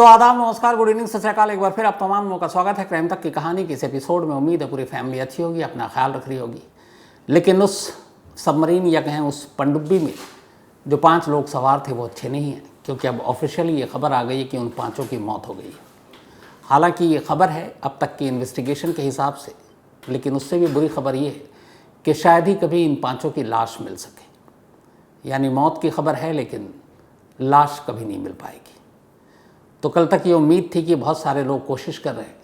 तो आदाब, नमस्कार, गुड इवनिंग, सत श्री अकाल। एक बार फिर आप तमाम लोगों का स्वागत है क्राइम तक की कहानी के इस एपिसोड में। उम्मीद है पूरी फैमिली अच्छी होगी, अपना ख्याल रख रही होगी। लेकिन उस सबमरीन या कहें उस पनडुब्बी में जो 5 लोग सवार थे वो अच्छे नहीं हैं, क्योंकि अब ऑफिशियली ये खबर आ गई है कि उन 5 की मौत हो गई है। हालांकि ये खबर है अब तक की इन्वेस्टिगेशन के हिसाब से, लेकिन उससे भी बुरी खबर ये है कि शायद ही कभी इन 5 की लाश मिल सके। यानी मौत की खबर है लेकिन लाश कभी नहीं मिल पाएगी। तो कल तक ये उम्मीद थी कि बहुत सारे लोग कोशिश कर रहे हैं,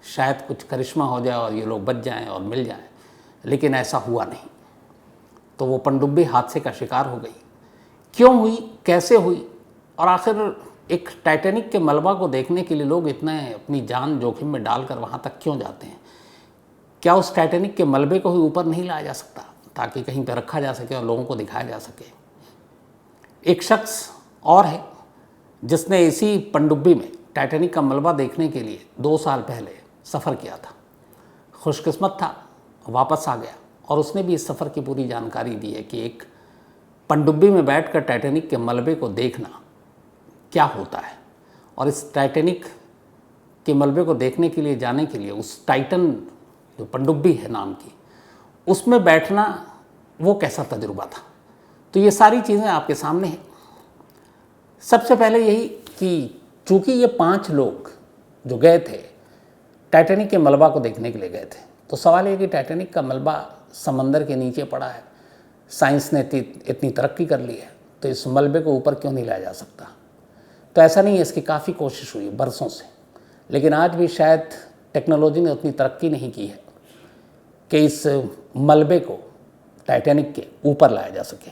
शायद कुछ करिश्मा हो जाए और ये लोग बच जाएं और मिल जाएं, लेकिन ऐसा हुआ नहीं। तो वो पनडुब्बी हादसे का शिकार हो गई। क्यों हुई, कैसे हुई, और आखिर एक टाइटैनिक के मलबा को देखने के लिए लोग इतने अपनी जान जोखिम में डालकर वहाँ तक क्यों जाते हैं? क्या उस टाइटैनिक के मलबे को ही ऊपर नहीं लाया जा सकता ताकि कहीं पर रखा जा सके और लोगों को दिखाया जा सके? एक शख्स और है जिसने इसी पनडुब्बी में टाइटैनिक का मलबा देखने के लिए 2 साल पहले सफ़र किया था। खुशकिस्मत था, वापस आ गया, और उसने भी इस सफ़र की पूरी जानकारी दी है कि एक पनडुब्बी में बैठकर टाइटैनिक के मलबे को देखना क्या होता है। और इस टाइटैनिक के मलबे को देखने के लिए जाने के लिए उस टाइटन जो पनडुब्बी है नाम की, उसमें बैठना वो कैसा तजुर्बा था। तो ये सारी चीज़ें आपके सामने हैं। सबसे पहले यही कि चूँकि ये 5 लोग जो गए थे टाइटैनिक के मलबा को देखने के लिए गए थे, तो सवाल ये कि टाइटैनिक का मलबा समंदर के नीचे पड़ा है, साइंस ने इतनी तरक्की कर ली है, तो इस मलबे को ऊपर क्यों नहीं लाया जा सकता? तो ऐसा नहीं है, इसकी काफ़ी कोशिश हुई बरसों से, लेकिन आज भी शायद टेक्नोलॉजी ने उतनी तरक्की नहीं की है कि इस मलबे को टाइटैनिक के ऊपर लाया जा सके।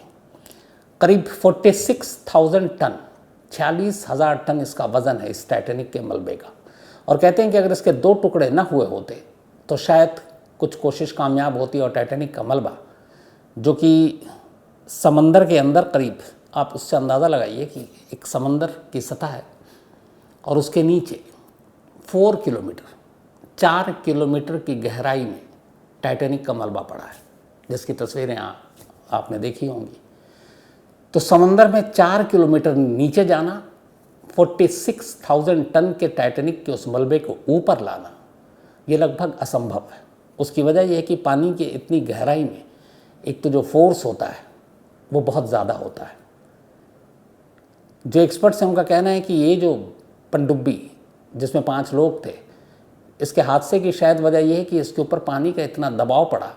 करीब 46,000 टन, 46,000 टन इसका वज़न है इस टाइटैनिक के मलबे का। और कहते हैं कि अगर इसके 2 टुकड़े न हुए होते तो शायद कुछ कोशिश कामयाब होती और टाइटैनिक का मलबा, जो कि समंदर के अंदर करीब, आप उससे अंदाज़ा लगाइए कि एक समंदर की सतह है और उसके नीचे 4 किलोमीटर की गहराई में टाइटैनिक का मलबा पड़ा है, जिसकी तस्वीरें आपने देखी होंगी। तो समंदर में 4 किलोमीटर नीचे जाना, 46,000 टन के टाइटैनिक के उस मलबे को ऊपर लाना, ये लगभग असंभव है। उसकी वजह यह है कि पानी के इतनी गहराई में एक तो जो फोर्स होता है वो बहुत ज़्यादा होता है। जो एक्सपर्ट्स हैं उनका कहना है कि ये जो पनडुब्बी जिसमें 5 लोग थे, इसके हादसे की शायद वजह यह है कि इसके ऊपर पानी का इतना दबाव पड़ा,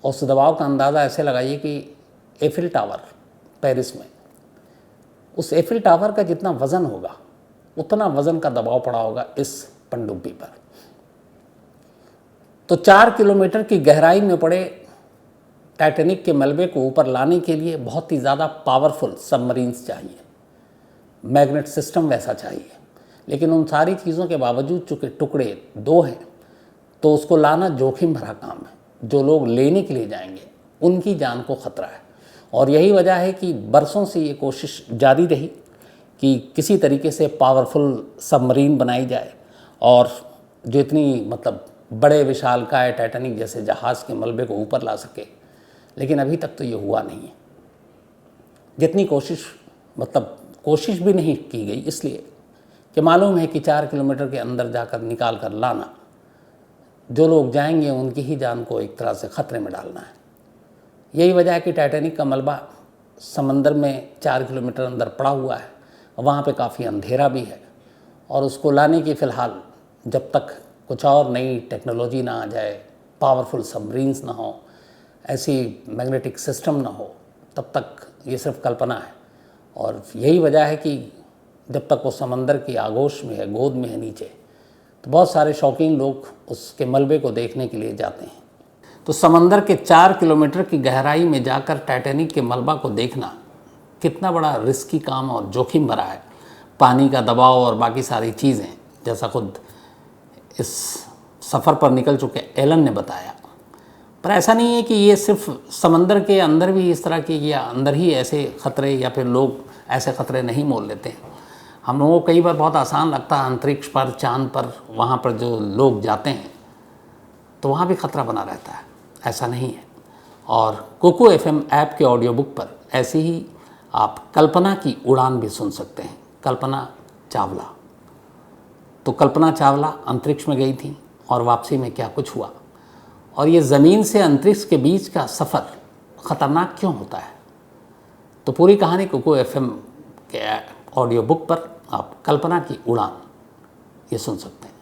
और उस दबाव का अंदाज़ा ऐसे लगाइए कि एफिल टावर पेरिस में, उस एफिल टावर का जितना वज़न होगा उतना वज़न का दबाव पड़ा होगा इस पनडुब्बी पर। तो 4 किलोमीटर की गहराई में पड़े टाइटैनिक के मलबे को ऊपर लाने के लिए बहुत ही ज़्यादा पावरफुल सबमरीन्स चाहिए, मैग्नेट सिस्टम वैसा चाहिए। लेकिन उन सारी चीज़ों के बावजूद चूँकि टुकड़े 2 हैं, तो उसको लाना जोखिम भरा काम है। जो लोग लेने के लिए जाएंगे उनकी जान को ख़तरा है, और यही वजह है कि बरसों से ये कोशिश जारी रही कि किसी तरीके से पावरफुल सबमरीन बनाई जाए और जो इतनी बड़े विशालकाय टाइटैनिक जैसे जहाज़ के मलबे को ऊपर ला सके। लेकिन अभी तक तो ये हुआ नहीं है। जितनी कोशिश भी नहीं की गई, इसलिए कि मालूम है कि 4 किलोमीटर के अंदर जाकर निकाल कर लाना, जो लोग जाएंगे उनकी ही जान को एक तरह से ख़तरे में डालना है। यही वजह है कि टाइटैनिक का मलबा समंदर में 4 किलोमीटर अंदर पड़ा हुआ है, वहाँ पे काफ़ी अंधेरा भी है, और उसको लाने की फ़िलहाल जब तक कुछ और नई टेक्नोलॉजी ना आ जाए, पावरफुल सबमरीन्स ना हो, ऐसी मैग्नेटिक सिस्टम ना हो, तब तक ये सिर्फ कल्पना है। और यही वजह है कि जब तक वो समंदर की आगोश में है, गोद में है नीचे, तो बहुत सारे शौकीन लोग उसके मलबे को देखने के लिए जाते हैं। तो समंदर के 4 किलोमीटर की गहराई में जाकर टाइटैनिक के मलबा को देखना कितना बड़ा रिस्की काम और जोखिम भरा है। पानी का दबाव और बाकी सारी चीज़ें, जैसा खुद इस सफ़र पर निकल चुके एलन ने बताया। पर ऐसा नहीं है कि ये सिर्फ समंदर के अंदर भी इस तरह के, या अंदर ही ऐसे ख़तरे, या फिर लोग ऐसे ख़तरे नहीं मोल लेते हैं। हम लोगों को कई बार बहुत आसान लगता है अंतरिक्ष पर, चाँद पर, वहाँ पर जो लोग जाते हैं तो वहाँ भी ख़तरा बना रहता है। ऐसा नहीं है। और कोको FM ऐप के ऑडियो बुक पर ऐसी ही आप कल्पना की उड़ान भी सुन सकते हैं। कल्पना चावला। तो कल्पना चावला अंतरिक्ष में गई थी और वापसी में क्या कुछ हुआ, और ये ज़मीन से अंतरिक्ष के बीच का सफ़र ख़तरनाक क्यों होता है। तो पूरी कहानी कुकू FM के ऑडियो बुक पर आप कल्पना की उड़ान ये सुन सकते हैं।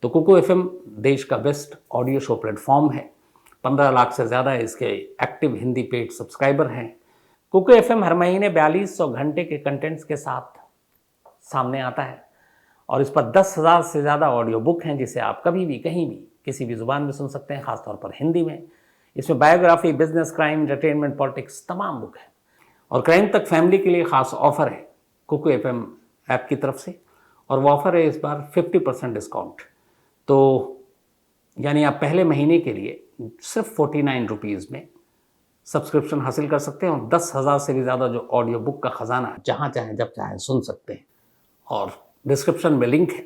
तो कुकू FM देश का बेस्ट ऑडियो शो प्लेटफॉर्म है। 15 लाख से ज़्यादा इसके एक्टिव हिंदी पेड सब्सक्राइबर हैं। कुकू FM हर महीने 4200 घंटे के कंटेंट्स के साथ सामने आता है और इस पर 10,000 से ज़्यादा ऑडियो बुक हैं, जिसे आप कभी भी कहीं भी किसी भी ज़ुबान में सुन सकते हैं, ख़ासतौर पर हिंदी में। इसमें biography, business, crime, entertainment, politics तमाम बुक हैं। और क्राइम तक फैमिली के लिए ख़ास ऑफ़र है कुकू FM ऐप की तरफ से, और वो ऑफ़र है इस बार 50% डिस्काउंट। तो यानी आप पहले महीने के लिए सिर्फ 49 रुपीज़ में सब्सक्रिप्शन हासिल कर सकते हैं और 10,000 से भी ज़्यादा जो ऑडियो बुक का ख़जाना जहाँ चाहें जब चाहें सुन सकते हैं। और डिस्क्रिप्शन में लिंक है,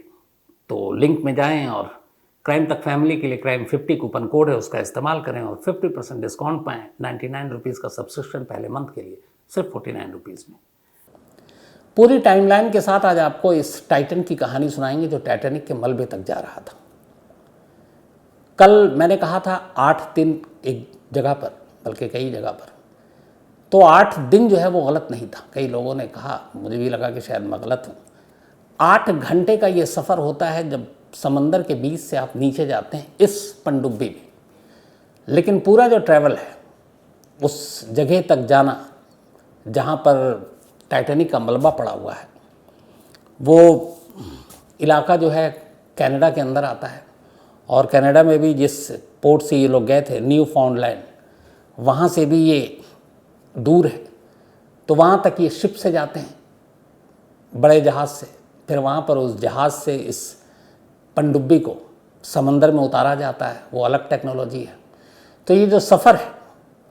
तो लिंक में जाएं और क्राइम तक फैमिली के लिए क्राइम 50 कूपन कोड है, उसका इस्तेमाल करें और 50% डिस्काउंट पाएँ। 99 रुपीज़ का सब्सक्रिप्शन पहले मंथ के लिए सिर्फ 49 रुपीज़ में। पूरी टाइमलाइन के साथ आज आपको इस टाइटन की कहानी सुनाएंगे जो टाइटैनिक के मलबे तक जा रहा था। कल मैंने कहा था 8 दिन एक जगह पर, बल्कि कई जगह पर, तो 8 दिन जो है वो गलत नहीं था। कई लोगों ने कहा, मुझे भी लगा कि शायद मैं गलत हूँ। 8 घंटे का ये सफ़र होता है जब समंदर के बीच से आप नीचे जाते हैं इस पनडुब्बी में। लेकिन पूरा जो ट्रैवल है उस जगह तक जाना जहाँ पर टाइटैनिक का मलबा पड़ा हुआ है, वो इलाका जो है कनाडा के अंदर आता है। और कनाडा में भी जिस पोर्ट से ये लोग गए थे, न्यू फाउंडलैंड, वहाँ से भी ये दूर है। तो वहाँ तक ये शिप से जाते हैं, बड़े जहाज़ से। फिर वहाँ पर उस जहाज़ से इस पनडुब्बी को समंदर में उतारा जाता है, वो अलग टेक्नोलॉजी है। तो ये जो सफ़र है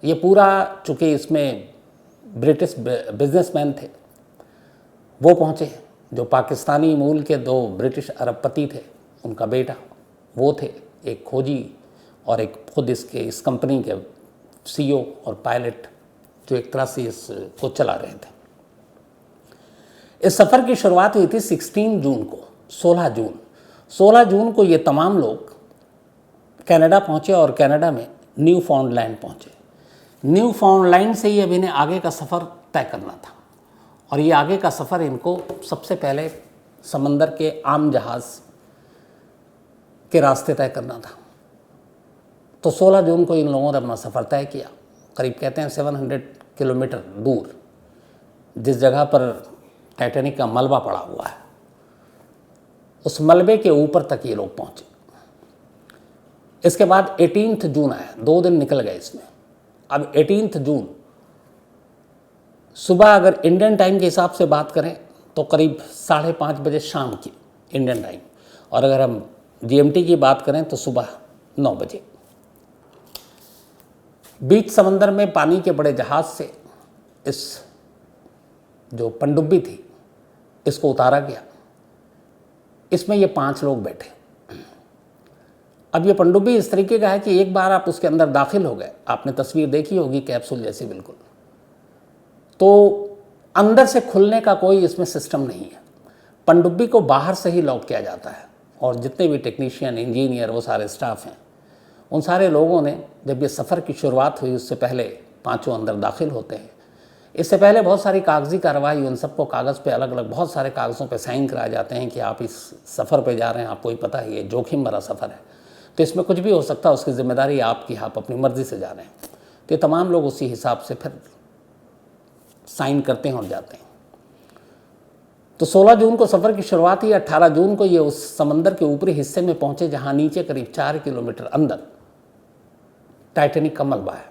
ये पूरा, चूँकि इसमें ब्रिटिश बिजनेसमैन थे वो पहुँचे, जो पाकिस्तानी मूल के 2 ब्रिटिश अरबपति थे, उनका बेटा वो थे, एक खोजी और एक खुद इस कंपनी के CEO और पायलट, जो एक तरह से इसको चला रहे थे। इस सफ़र की शुरुआत हुई थी 16 जून को, 16 जून को ये तमाम लोग कनाडा पहुँचे और कनाडा में न्यू फाउंडलैंड पहुँचे। न्यू फाउंडलैंड से ही अब इन्हें आगे का सफ़र तय करना था, और ये आगे का सफ़र इनको सबसे पहले समंदर के आम जहाज़ के रास्ते तय करना था। तो 16 जून को इन लोगों ने अपना सफ़र तय किया। करीब कहते हैं 700 किलोमीटर दूर जिस जगह पर टाइटैनिक का मलबा पड़ा हुआ है, उस मलबे के ऊपर तक ये लोग पहुँचे। इसके बाद 18 जून आया, 2 दिन निकल गए इसमें। अब 18 जून सुबह अगर इंडियन टाइम के हिसाब से बात करें तो करीब 5:30 बजे शाम की इंडियन टाइम, और अगर हम GMT की बात करें तो सुबह 9 बजे। बीच समंदर में पानी के बड़े जहाज़ से इस जो पनडुब्बी थी इसको उतारा गया। इसमें ये 5 लोग बैठे। अब ये पनडुब्बी इस तरीके का है कि एक बार आप उसके अंदर दाखिल हो गए, आपने तस्वीर देखी होगी कैप्सूल जैसी बिल्कुल, तो अंदर से खुलने का कोई इसमें सिस्टम नहीं है। पनडुब्बी को बाहर से ही लॉक किया जाता है, और जितने भी टेक्नीशियन, इंजीनियर, वो सारे स्टाफ हैं, उन सारे लोगों ने जब ये सफ़र की शुरुआत हुई उससे पहले 5 अंदर दाखिल होते हैं। इससे पहले बहुत सारी कागजी कार्रवाई, उन सबको कागज़ पे अलग अलग बहुत सारे कागज़ों पे साइन कराए जाते हैं कि आप इस सफ़र पे जा रहे हैं, आपको ही पता है ये जोखिम भरा सफ़र है, तो इसमें कुछ भी हो सकता है, उसकी ज़िम्मेदारी आपकी, आप अपनी मर्ज़ी से जा रहे हैं। तो ये तमाम लोग उसी हिसाब से फिर साइन करते हैं और जाते हैं। तो 16 जून को सफ़र की शुरुआत हुई। 18 जून को ये उस समंदर के ऊपरी हिस्से में पहुँचे जहाँ नीचे करीब 4 किलोमीटर अंदर टाइटैनिक का मलबा है।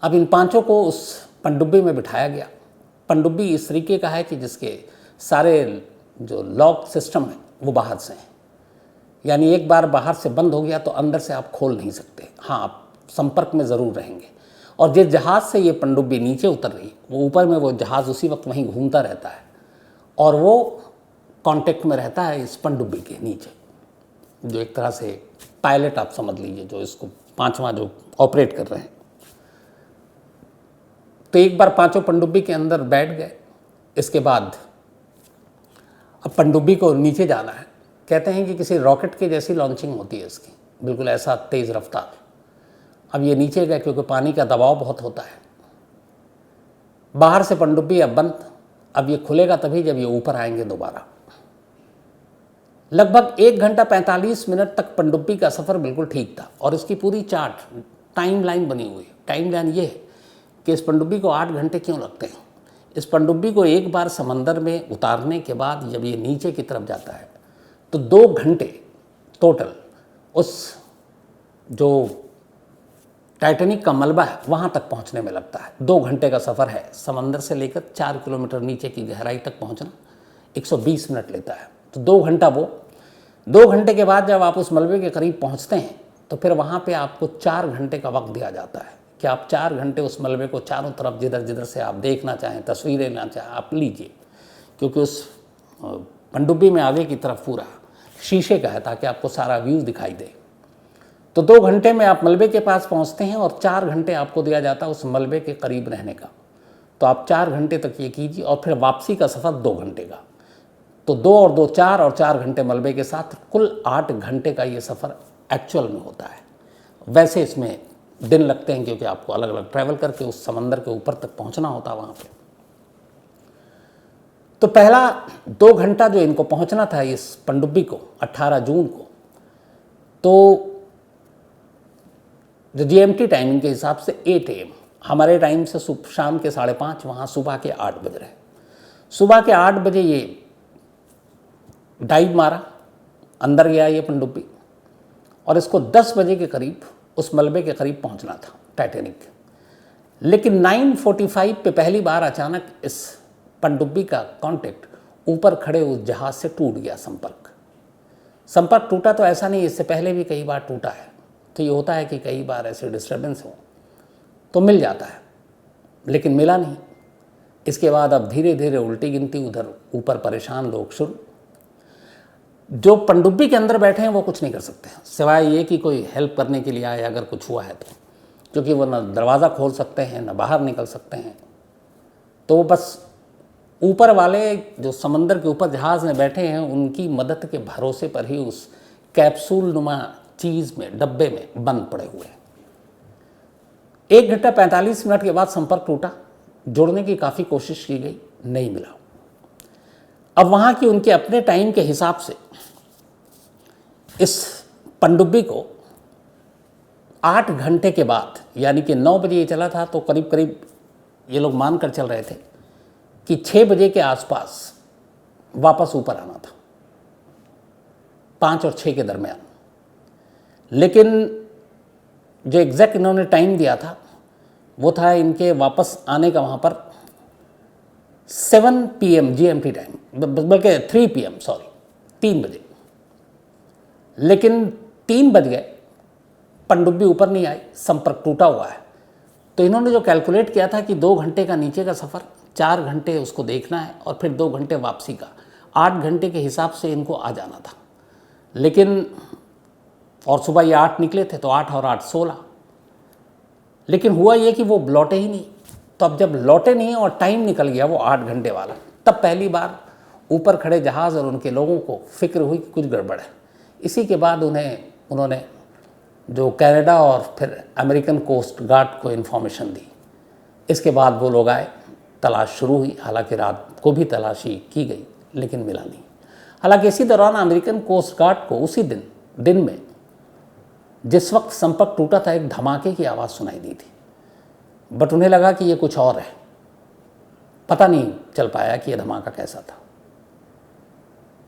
अब इन 5 को उस पनडुब्बी में बिठाया गया। पनडुब्बी इस तरीके का है कि जिसके सारे जो लॉक सिस्टम है वो बाहर से हैं, यानी एक बार बाहर से बंद हो गया तो अंदर से आप खोल नहीं सकते। हाँ, आप संपर्क में ज़रूर रहेंगे। और जिस जहाज़ से ये पनडुब्बी नीचे उतर रही, वो ऊपर में वो जहाज़ उसी वक्त वहीं घूमता रहता है और वो कांटेक्ट में रहता है इस पनडुब्बी के नीचे, जो एक तरह से पायलट आप समझ लीजिए, जो इसको 5वां जो ऑपरेट कर रहे हैं। तो एक बार 5 पनडुब्बी के अंदर बैठ गए। इसके बाद अब पनडुब्बी को नीचे जाना है। कहते हैं कि किसी रॉकेट की जैसी लॉन्चिंग होती है इसकी, बिल्कुल ऐसा तेज़ रफ्तार। अब ये नीचे गए क्योंकि पानी का दबाव बहुत होता है। बाहर से पनडुब्बी अब बंद, अब ये खुलेगा तभी जब ये ऊपर आएंगे दोबारा। लगभग 1 घंटा 45 मिनट तक पनडुब्बी का सफ़र बिल्कुल ठीक था और इसकी पूरी चार्ट टाइम लाइन बनी हुई है। टाइम लाइन ये है कि इस पनडुब्बी को 8 घंटे क्यों लगते हैं। इस पनडुब्बी को एक बार समंदर में उतारने के बाद जब ये नीचे की तरफ जाता है तो 2 घंटे टोटल उस जो टाइटैनिक का मलबा है वहाँ तक पहुँचने में लगता है। 2 घंटे का सफ़र है। समंदर से लेकर 4 किलोमीटर नीचे की गहराई तक पहुँचना 120 मिनट लेता है। तो 2 घंटा वो, 2 घंटे के बाद जब आप उस मलबे के करीब पहुँचते हैं तो फिर वहाँ पे आपको 4 घंटे का वक्त दिया जाता है कि आप 4 घंटे उस मलबे को चारों तरफ जिधर जिधर से आप देखना चाहें, तस्वीरें लेना चाहें, आप लीजिए। क्योंकि उस पनडुब्बी में आगे की तरफ पूरा शीशे का है ताकि आपको सारा व्यू दिखाई दे। तो 2 घंटे में आप मलबे के पास पहुंचते हैं और 4 घंटे आपको दिया जाता है उस मलबे के करीब रहने का। तो आप 4 घंटे तक ये कीजिए और फिर वापसी का सफ़र 2 घंटे का। तो 2 और 2 4 और 4 घंटे मलबे के साथ कुल 8 घंटे का ये सफ़र एक्चुअल में होता है। वैसे इसमें दिन लगते हैं क्योंकि आपको अलग अलग ट्रैवल करके उस समंदर के ऊपर तक पहुंचना होता है वहाँ पे। तो पहला 2 घंटा जो इनको पहुंचना था इस पनडुब्बी को 18 जून को, तो जो GMT टाइमिंग के हिसाब से 8 AM, हमारे टाइम से शाम के 5:30, वहाँ सुबह के 8 बज रहे। सुबह के 8 बजे ये डाइव मारा, अंदर गया ये पनडुब्बी और इसको 10 बजे के करीब उस मलबे के करीब पहुंचना था टाइटैनिक। लेकिन 9:45 पे पहली बार अचानक इस पनडुब्बी का कांटेक्ट ऊपर खड़े उस जहाज़ से टूट गया। संपर्क टूटा तो ऐसा नहीं, इससे पहले भी कई बार टूटा है। तो ये होता है कि कई बार ऐसे डिस्टर्बेंस हो तो मिल जाता है, लेकिन मिला नहीं। इसके बाद अब धीरे धीरे उल्टी गिनती, उधर ऊपर परेशान लोग शुरू। जो पनडुब्बी के अंदर बैठे हैं वो कुछ नहीं कर सकते सिवाय ये कि कोई हेल्प करने के लिए आए अगर कुछ हुआ है तो, क्योंकि वो ना दरवाज़ा खोल सकते हैं ना बाहर निकल सकते हैं। तो बस ऊपर वाले जो समंदर के ऊपर जहाज़ में बैठे हैं उनकी मदद के भरोसे पर ही उस कैप्सूल नुमा चीज़ में, डब्बे में बंद पड़े हुए हैं। 1 घंटा 45 मिनट के बाद संपर्क टूटा, जोड़ने की काफ़ी कोशिश की गई, नहीं मिला। अब वहाँ की उनके अपने टाइम के हिसाब से इस पनडुब्बी को 8 घंटे के बाद, यानी कि 9 बजे ये चला था, तो करीब करीब ये लोग मान कर चल रहे थे कि 6 बजे के आसपास वापस ऊपर आना था, 5 और 6 के दरमियान। लेकिन जो एग्जैक्ट इन्होंने टाइम दिया था वो था इनके वापस आने का वहाँ पर 7 PM GMT टाइम, बल्कि 3 PM, 3 बजे। लेकिन 3 बज गए, पनडुब्बी ऊपर नहीं आई, संपर्क टूटा हुआ है। तो इन्होंने जो कैलकुलेट किया था कि 2 घंटे का नीचे का सफ़र, 4 घंटे उसको देखना है और फिर 2 घंटे वापसी का, 8 घंटे के हिसाब से इनको आ जाना था। लेकिन और सुबह ये 8 निकले थे तो 8 और 8 16। लेकिन हुआ ये कि वो लौटे ही नहीं। तो अब जब लौटे नहीं और टाइम निकल गया वो 8 घंटे वाला, तब पहली बार ऊपर खड़े जहाज़ और उनके लोगों को फिक्र हुई कि कुछ गड़बड़ है। इसी के बाद उन्होंने जो कनाडा और फिर अमेरिकन कोस्ट गार्ड को इन्फॉर्मेशन दी। इसके बाद वो लोग आए, तलाश शुरू हुई। हालांकि रात को भी तलाशी की गई लेकिन मिला नहीं। हालांकि इसी दौरान अमेरिकन कोस्ट गार्ड को उसी दिन में जिस वक्त संपर्क टूटा था एक धमाके की आवाज़ सुनाई दी थी, बट उन्हें लगा कि ये कुछ और है। पता नहीं चल पाया कि यह धमाका कैसा था।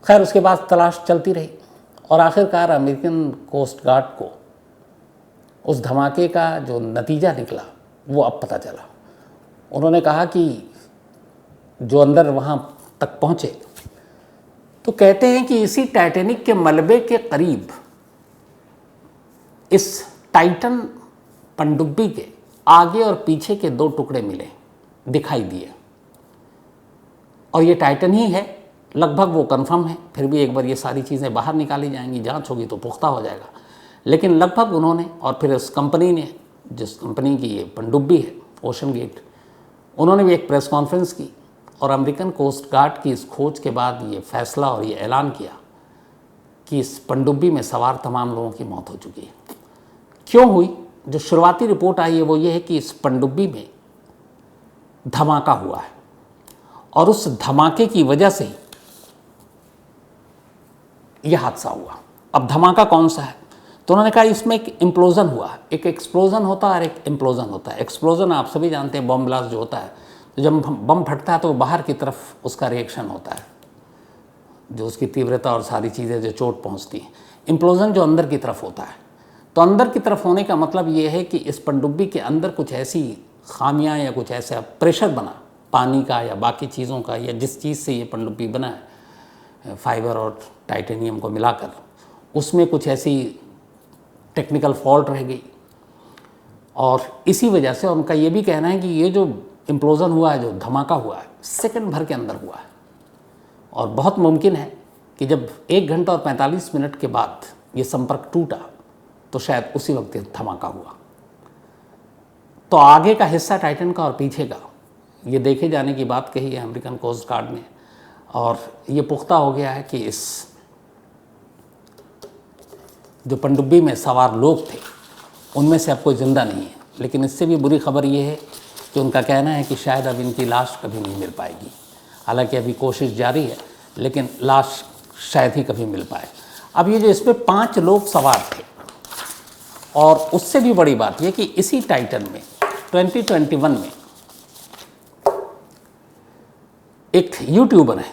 खैर उसके बाद तलाश चलती रही और आखिरकार अमेरिकन कोस्ट गार्ड को उस धमाके का जो नतीजा निकला वो अब पता चला। उन्होंने कहा कि जो अंदर वहाँ तक पहुँचे तो कहते हैं कि इसी टाइटैनिक के मलबे के करीब इस टाइटन पनडुब्बी के आगे और पीछे के 2 टुकड़े मिले, दिखाई दिए। और ये टाइटन ही है, लगभग वो कंफर्म है। फिर भी एक बार ये सारी चीज़ें बाहर निकाली जाएंगी, जांच होगी तो पुख्ता हो जाएगा। लेकिन लगभग उन्होंने, और फिर उस कंपनी ने, जिस कंपनी की ये पनडुब्बी है ओशन गेट, उन्होंने भी एक प्रेस कॉन्फ्रेंस की और अमेरिकन कोस्ट गार्ड की इस खोज के बाद ये फैसला और ये ऐलान किया कि इस पनडुब्बी में सवार तमाम लोगों की मौत हो चुकी है। क्यों हुई? जो शुरुआती रिपोर्ट आई है वो ये है कि इस पनडुब्बी में धमाका हुआ है और उस धमाके की वजह से यह हादसा हुआ। अब धमाका कौन सा है? तो उन्होंने कहा इसमें एक इम्प्लोजन हुआ। एक एक्सप्लोजन होता है और एक इम्प्लोजन होता है। एक्सप्लोजन आप सभी जानते हैं, बम ब्लास्ट जो होता है, तो जब बम फटता है तो बाहर की तरफ उसका रिएक्शन होता है, जो उसकी तीव्रता और सारी चीज़ें जो चोट पहुंचती हैं। इम्प्लोजन जो अंदर की तरफ होता है, तो अंदर की तरफ होने का मतलब ये है कि इस पनडुब्बी के अंदर कुछ ऐसी खामियां या कुछ ऐसा प्रेशर बना पानी का या बाकी चीज़ों का, या जिस चीज़ से ये पनडुब्बी बना है, फाइबर और टाइटेनियम को मिलाकर, उसमें कुछ ऐसी टेक्निकल फॉल्ट रह गई। और इसी वजह से उनका ये भी कहना है कि ये जो इम्प्लोजन हुआ है, जो धमाका हुआ है, सेकंड भर के अंदर हुआ है। और बहुत मुमकिन है कि जब 1 घंटा और 45 मिनट के बाद ये संपर्क टूटा तो शायद उसी वक्त धमाका हुआ। तो आगे का हिस्सा टाइटन का और पीछे का ये देखे जाने की बात कही है अमेरिकन कोस्ट गार्ड ने, और ये पुख्ता हो गया है कि इस जो पनडुब्बी में सवार लोग थे उनमें से अब कोई ज़िंदा नहीं है। लेकिन इससे भी बुरी खबर ये है कि उनका कहना है कि शायद अब इनकी लाश कभी नहीं मिल पाएगी। हालांकि अभी कोशिश जारी है, लेकिन लाश शायद ही कभी मिल पाए। अब ये जो इसमें 5 लोग सवार थे, और उससे भी बड़ी बात यह कि इसी टाइटन में 2021 में एक यूट्यूबर है,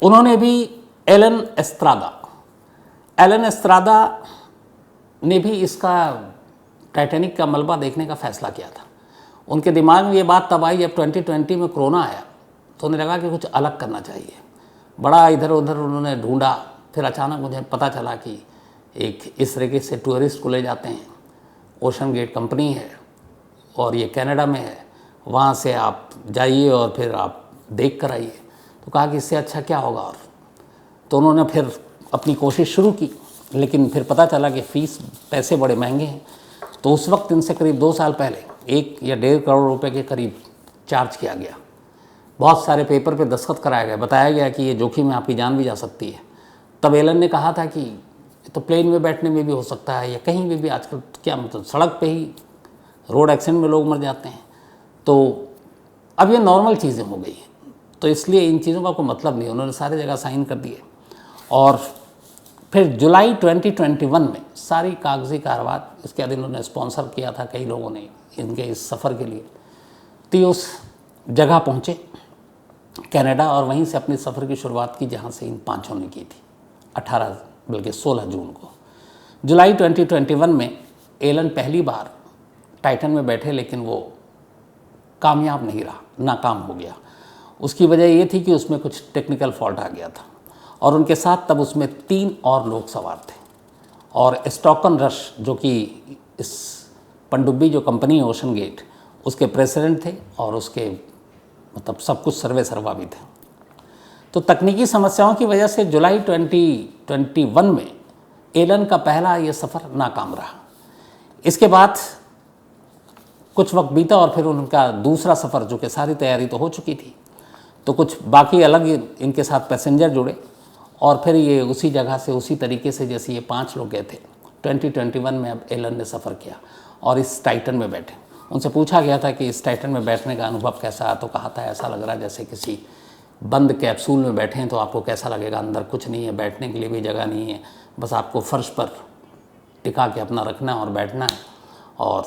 उन्होंने भी एलन एस्त्रादा ने भी इसका टाइटैनिक का मलबा देखने का फैसला किया था। उनके दिमाग में ये बात तब आई जब 2020 में कोरोना आया, तो उन्हें लगा कि कुछ अलग करना चाहिए। बड़ा इधर उधर उन्होंने ढूंढा, फिर अचानक मुझे पता चला कि एक इस तरीके से टूरिस्ट को ले जाते हैं, ओशन गेट कंपनी है और ये कनाडा में है, वहाँ से आप जाइए और फिर आप देख कर आइए। तो कहा कि इससे अच्छा क्या होगा, और तो उन्होंने फिर अपनी कोशिश शुरू की, लेकिन फिर पता चला कि पैसे बड़े महंगे हैं। तो उस वक्त इनसे करीब 2 साल पहले 1 या 1.5 करोड़ रुपए के करीब चार्ज किया गया। बहुत सारे पेपर पे दस्तखत कराया गया, बताया गया कि ये जोखिम में आपकी जान भी जा सकती है। तब एलन ने कहा था कि तो प्लेन में बैठने में भी हो सकता है, या कहीं में भी आजकल क्या मतलब सड़क पे ही रोड एक्सीडेंट में लोग मर जाते हैं। तो अब ये नॉर्मल चीज़ें हो गई हैं, तो इसलिए इन चीज़ों का कोई मतलब नहीं। उन्होंने सारी जगह साइन कर दिए, और फिर जुलाई 2021 में सारी कागजी कार्रवाई, इसके बाद इन्होंने स्पॉन्सर किया था कई लोगों ने इनके इस सफ़र के लिए। तो ये उस जगह पहुँचे कनाडा, और वहीं से अपने सफ़र की शुरुआत की जहाँ से इन 5 ने की थी 18 बल्कि 16 जून को। जुलाई 2021 में एलन पहली बार टाइटन में बैठे, लेकिन वो कामयाब नहीं रहा, नाकाम हो गया। उसकी वजह ये थी कि उसमें कुछ टेक्निकल फॉल्ट आ गया था, और उनके साथ तब उसमें 3 और लोग सवार थे। और स्टॉकन रश जो कि इस पनडुब्बी जो कंपनी है ओशन गेट, उसके प्रेसिडेंट थे, और उसके मतलब सब कुछ सर्वे सर्वा भी थे। तो तकनीकी समस्याओं की वजह से जुलाई 2021 में एलन का पहला ये सफ़र नाकाम रहा। इसके बाद कुछ वक्त बीता, और फिर उनका दूसरा सफ़र, जो कि सारी तैयारी तो हो चुकी थी, तो कुछ बाकी अलग इनके साथ पैसेंजर जुड़े, और फिर ये उसी जगह से उसी तरीके से जैसे ये 5 लोग गए थे 2021 में अब एलन ने सफ़र किया और इस टाइटन में बैठे। उनसे पूछा गया था कि इस टाइटन में बैठने का अनुभव कैसा है, तो कहा था ऐसा लग रहा है जैसे किसी बंद कैप्सूल में बैठे हैं। तो आपको कैसा लगेगा, अंदर कुछ नहीं है, बैठने के लिए भी जगह नहीं है, बस आपको फर्श पर टिका के अपना रखना है और बैठना है, और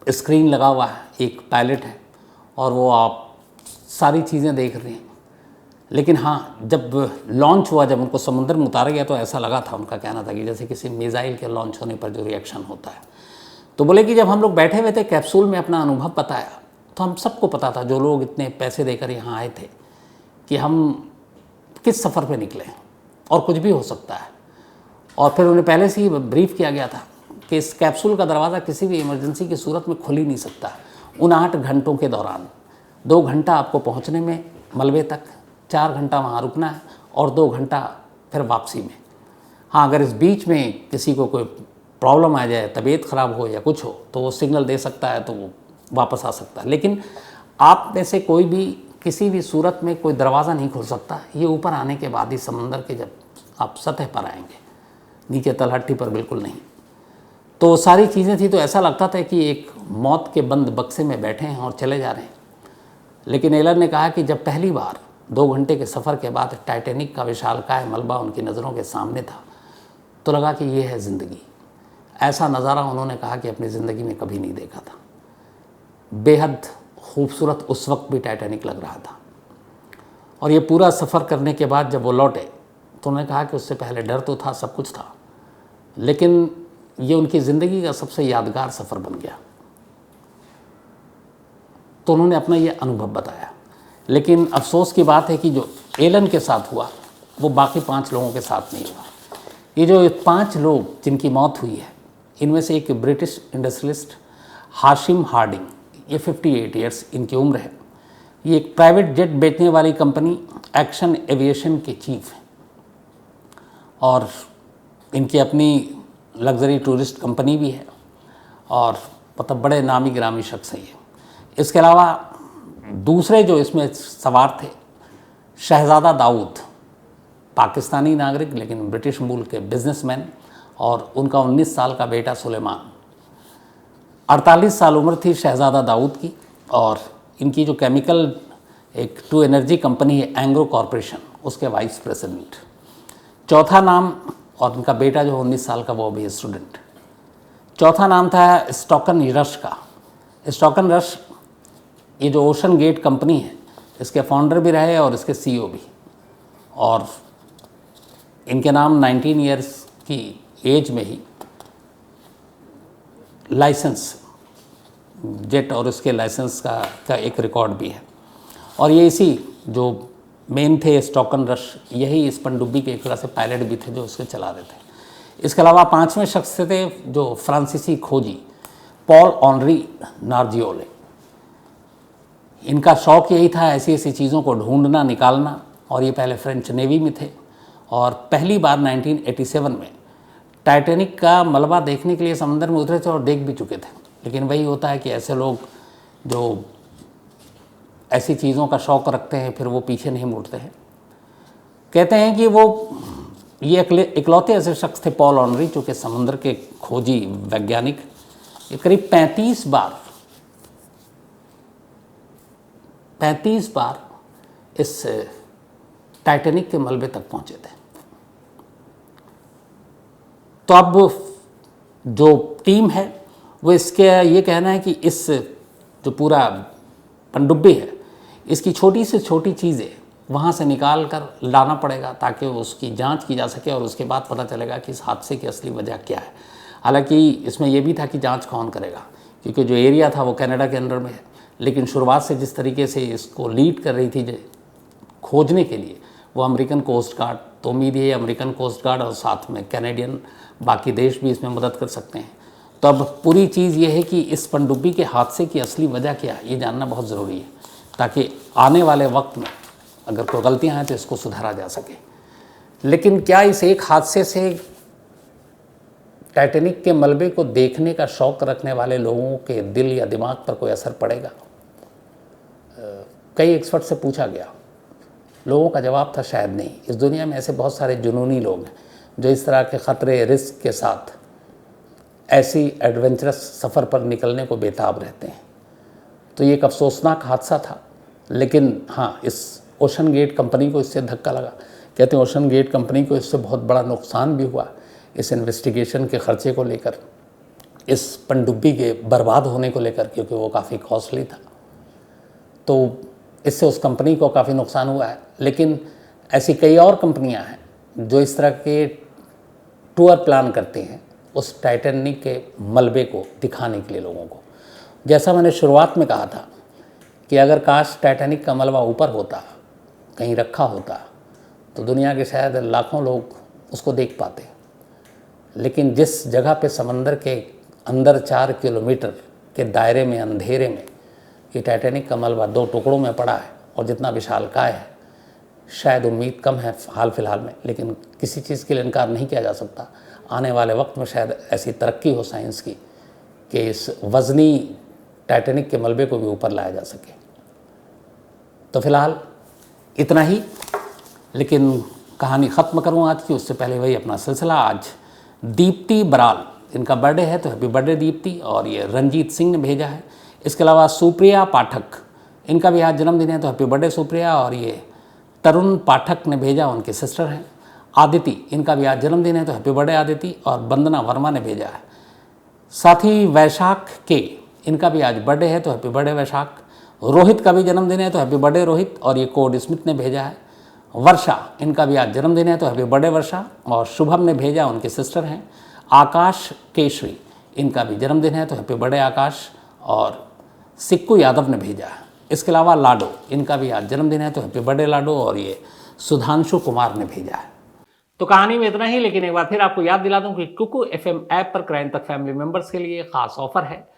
स्क्रीन लगा हुआ है, एक पायलट है और वो आप सारी चीज़ें देख रहे हैं। लेकिन हाँ, जब लॉन्च हुआ, जब उनको समुद्र में उतारा गया, तो ऐसा लगा था, उनका कहना था कि जैसे किसी मिसाइल के लॉन्च होने पर जो रिएक्शन होता है। तो बोले कि जब हम लोग बैठे हुए थे कैप्सूल में, अपना अनुभव बताया, तो हम सबको पता था, जो लोग इतने पैसे देकर यहाँ आए थे, कि हम किस सफ़र पे निकले और कुछ भी हो सकता है। और फिर उन्हें पहले से ही ब्रीफ किया गया था कि इस कैप्सूल का दरवाज़ा किसी भी इमरजेंसी की सूरत में खुल ही नहीं सकता। उन 8 घंटों के दौरान 2 घंटा आपको पहुँचने में मलबे तक, 4 घंटा वहाँ रुकना है, और 2 घंटा फिर वापसी में। हाँ, अगर इस बीच में किसी को कोई प्रॉब्लम आ जाए, तबीयत ख़राब हो या कुछ हो, तो वो सिग्नल दे सकता है, तो वो वापस आ सकता है। लेकिन आप में से कोई भी किसी भी सूरत में कोई दरवाज़ा नहीं खुल सकता, ये ऊपर आने के बाद ही समंदर के जब आप सतह पर आएंगे, नीचे तलहटी पर बिल्कुल नहीं। तो सारी चीज़ें थी, तो ऐसा लगता था कि एक मौत के बंद बक्से में बैठे हैं और चले जा रहे हैं। लेकिन एलन ने कहा कि जब पहली बार 2 घंटे के सफ़र के बाद टाइटैनिक का विशालकाय मलबा उनकी नज़रों के सामने था, तो लगा कि ये है ज़िंदगी। ऐसा नज़ारा उन्होंने कहा कि अपनी ज़िंदगी में कभी नहीं देखा था। बेहद खूबसूरत उस वक्त भी टाइटैनिक लग रहा था। और ये पूरा सफ़र करने के बाद जब वो लौटे तो उन्होंने कहा कि उससे पहले डर तो था, सब कुछ था, लेकिन ये उनकी ज़िंदगी का सबसे यादगार सफ़र बन गया। तो उन्होंने अपना ये अनुभव बताया। लेकिन अफसोस की बात है कि जो एलन के साथ हुआ वो बाकी 5 लोगों के साथ नहीं हुआ। ये जो 5 लोग जिनकी मौत हुई है, इनमें से एक ब्रिटिश इंडस्ट्रियलिस्ट हाशिम हार्डिंग, ये 58 ईयर्स इनकी उम्र है। ये एक प्राइवेट जेट बेचने वाली कंपनी एक्शन एविएशन के चीफ हैं और इनकी अपनी लग्जरी टूरिस्ट कंपनी भी है और मतलब बड़े नामी गिरामी शख्स हैं ये। इसके अलावा दूसरे जो इसमें सवार थे, शहज़ादा दाऊद, पाकिस्तानी नागरिक लेकिन ब्रिटिश मूल के बिजनेसमैन, और उनका 19 साल का बेटा सुलेमान। 48 साल उम्र थी शहज़ादा दाऊद की, और इनकी जो केमिकल एक टू एनर्जी कंपनी है एंग्रो कॉरपोरेशन, उसके वाइस प्रेसिडेंट। चौथा नाम, और उनका बेटा जो 19 साल का वो भी स्टूडेंट। चौथा नाम था स्टॉकन रश का। स्टॉकन रश ये जो ओशन गेट कंपनी है इसके फाउंडर भी रहे और इसके सीईओ भी। और इनके नाम 19 ईयर्स की एज में ही लाइसेंस जेट और उसके लाइसेंस का एक रिकॉर्ड भी है। और ये इसी जो मेन थे स्टॉकन रश, यही इस पनडुब्बी के एक तरह से पायलट भी थे जो उसके चला रहे थे। इसके अलावा 5वें शख्स थे जो फ्रांसीसी खोजी पॉल ऑनरी नार्जियोले। इनका शौक़ यही था ऐसी ऐसी चीज़ों को ढूंढना, निकालना, और ये पहले फ्रेंच नेवी में थे और पहली बार 1987 में टाइटैनिक का मलबा देखने के लिए समंदर में उतरे थे और देख भी चुके थे। लेकिन वही होता है कि ऐसे लोग जो ऐसी चीज़ों का शौक़ रखते हैं फिर वो पीछे नहीं मुड़ते हैं। कहते हैं कि वो ये इकलौते ऐसे शख्स थे पॉल ऑनरी, जो कि समुद्र के खोजी वैज्ञानिक, ये करीब 35 बार इस टाइटैनिक के मलबे तक पहुंचे थे। तो अब जो टीम है वो इसके ये कहना है कि इस जो पूरा पनडुब्बी है इसकी छोटी से छोटी चीज़ें वहाँ से निकाल कर लाना पड़ेगा ताकि उसकी जांच की जा सके और उसके बाद पता चलेगा कि इस हादसे की असली वजह क्या है। हालांकि इसमें यह भी था कि जांच कौन करेगा, क्योंकि जो एरिया था वो कनाडा के अंडर में है। लेकिन शुरुआत से जिस तरीके से इसको लीड कर रही थी खोजने के लिए वो अमेरिकन कोस्ट गार्ड, तो उम्मीद है अमेरिकन कोस्ट गार्ड और साथ में कैनेडियन बाकी देश भी इसमें मदद कर सकते हैं। तो अब पूरी चीज़ ये है कि इस पनडुब्बी के हादसे की असली वजह क्या है ये जानना बहुत ज़रूरी है, ताकि आने वाले वक्त में अगर कोई गलतियाँ हैं तो इसको सुधारा जा सके। लेकिन क्या इस एक हादसे से टाइटैनिक के मलबे को देखने का शौक़ रखने वाले लोगों के दिल या दिमाग पर कोई असर पड़ेगा? कई एक्सपर्ट से पूछा गया, लोगों का जवाब था शायद नहीं। इस दुनिया में ऐसे बहुत सारे जुनूनी लोग हैं जो इस तरह के ख़तरे, रिस्क के साथ ऐसी एडवेंचरस सफ़र पर निकलने को बेताब रहते हैं। तो ये एक अफसोसनाक हादसा था, लेकिन हाँ, इस ओशन गेट कंपनी को इससे धक्का लगा। कहते हैं ओशन गेट कंपनी को इससे बहुत बड़ा नुकसान भी हुआ, इस इन्वेस्टिगेशन के ख़र्चे को लेकर, इस पनडुब्बी के बर्बाद होने को लेकर, क्योंकि वो काफ़ी कॉस्टली था। तो इससे उस कंपनी को काफ़ी नुकसान हुआ है। लेकिन ऐसी कई और कंपनियां हैं जो इस तरह के टूर प्लान करती हैं उस टाइटैनिक के मलबे को दिखाने के लिए लोगों को। जैसा मैंने शुरुआत में कहा था कि अगर काश टाइटैनिक का मलबा ऊपर होता, कहीं रखा होता, तो दुनिया के शायद लाखों लोग उसको देख पाते। लेकिन जिस जगह पे समंदर के अंदर 4 किलोमीटर के दायरे में अंधेरे में ये टाइटैनिक का मलबा 2 टुकड़ों में पड़ा है और जितना विशालकाय है, शायद उम्मीद कम है हाल फिलहाल में, लेकिन किसी चीज़ के लिए इनकार नहीं किया जा सकता। आने वाले वक्त में शायद ऐसी तरक्की हो साइंस की कि इस वज़नी टाइटैनिक के मलबे को भी ऊपर लाया जा सके। तो फिलहाल इतना ही, लेकिन कहानी ख़त्म करूँ आज की उससे पहले वही अपना सिलसिला। आज दीप्ति बराल, इनका बर्थडे है, तो हैप्पी बर्थडे दीप्ति। और ये रंजीत सिंह ने भेजा है। इसके अलावा सुप्रिया पाठक, इनका भी आज जन्मदिन है, तो हैप्पी बर्थडे सुप्रिया। और ये तरुण पाठक ने भेजा, उनके सिस्टर हैं। आदिति, इनका भी आज जन्मदिन है, तो हैप्पी बर्थडे आदिति। और वंदना वर्मा ने भेजा है। साथ ही वैशाख के, इनका भी आज बर्थडे है, तो हैप्पी बर्थडे वैशाख। रोहित का भी जन्मदिन है, तो हैप्पी बर्थडे रोहित। और ये कोड स्मिथ ने भेजा है। वर्षा, इनका भी आज जन्मदिन है, तो हैप्पी बर्थडे वर्षा। और शुभम ने भेजा, उनके सिस्टर हैं। आकाश केशरी, इनका भी जन्मदिन है, तो हैप्पी बर्थडे आकाश। और सिक्कू यादव ने भेजा है। इसके अलावा लाडो, इनका भी आज जन्मदिन है, तो हैप्पी बर्थडे लाडो। और ये सुधांशु कुमार ने भेजा है। तो कहानी में इतना ही, लेकिन एक बार फिर आपको याद दिला दूं कि कुकू FM ऐप पर क्राइम तक फैमिली मेंबर्स के लिए खास ऑफर है।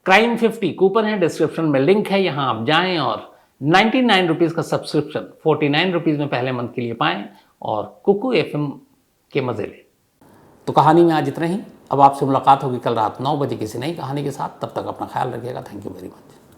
क्राइम 50 कूपन है, डिस्क्रिप्शन में लिंक है, यहाँ आप जाएं और 99 रुपीज़ का सब्सक्रिप्शन 49 रुपीज़ में पहले मंथ के लिए पाएं और कुकू FM के मज़े लें। तो कहानी में आज इतना ही। अब आपसे मुलाकात होगी कल रात 9 बजे किसी नई कहानी के साथ। तब तक अपना ख्याल रखिएगा। Thank you very much.